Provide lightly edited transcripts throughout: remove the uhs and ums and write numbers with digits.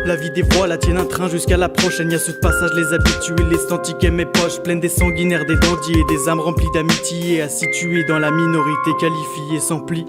La vie dévoile, la tienne un train jusqu'à la prochaine. Y'a ceux de passage, les habitués, les stantiques mes poches pleines des sanguinaires, des dandiers, des âmes remplies d'amitié, à situer dans la minorité qualifiée sans pli.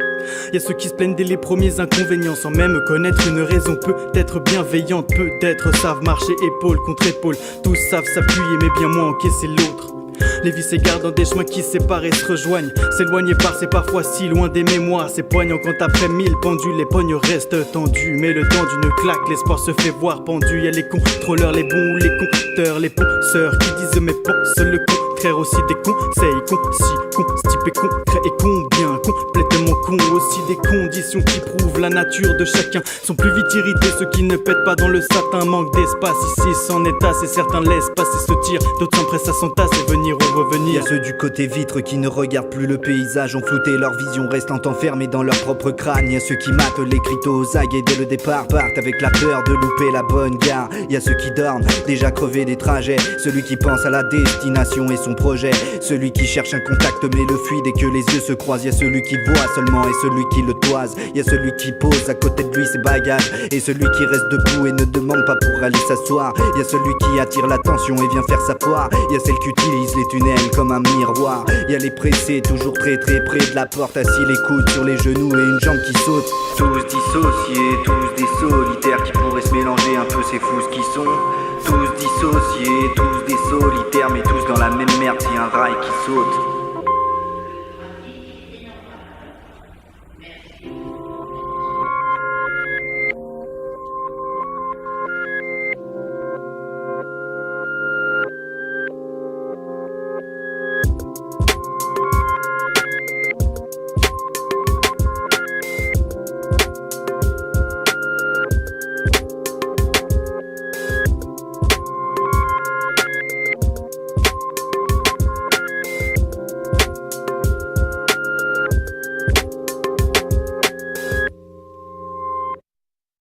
Y'a ceux qui se plaignent dès les premiers inconvénients, sans même connaître une raison peut-être bienveillante. Peut-être savent marcher épaule contre épaule, tous savent s'appuyer mais bien moins encaisser l'autre. Les vies s'égarent dans des chemins qui séparent et se rejoignent. S'éloigner c'est parfois si loin des mémoires. C'est poignant quand après 1000 pendules les pognes restent tendus. Mais le temps d'une claque, l'espoir se fait voir pendu. Y'a les contrôleurs, les bons ou les compteurs, les ponceurs qui disent mais pensent le contraire. Aussi des conseils concis, constipés, concrets et combien complètement cons. Aussi des conditions qui prouvent la nature de chacun. Sont plus vite irrités ceux qui ne pètent pas dans le satin. Manque d'espace ici, c'en est assez. Certains laissent passer ce tir, d'autres s'empressent à s'entasser. Venir ou revenir. Y'a ceux du côté vitre qui ne regardent plus le paysage, ont flouté leur vision, restant enfermés dans leur propre crâne. Y'a ceux qui matent les cryptos aux agues et dès le départ partent avec la peur de louper la bonne gare. Y'a ceux qui dorment, déjà crevés des trajets, celui qui pense à la destination et son projet, celui qui cherche un contact mais le fuit dès que les yeux se croisent. Y'a celui qui voit seulement et celui qui le toise. Y'a celui qui pose à côté de lui ses bagages et celui qui reste debout et ne demande pas pour aller s'asseoir. Y'a celui qui attire l'attention et vient faire sa poire. Y'a celle qui utilise les tunnels comme un miroir. Y'a les pressés toujours très très près de la porte, assis les coudes sur les genoux et une jambe qui saute. Tous dissociés, tous des solitaires qui pourraient se mélanger un peu, c'est fou ce qu'ils sont. Tous dissociés, tous des solitaires, mais tous dans la même merde, c'est un rail qui saute.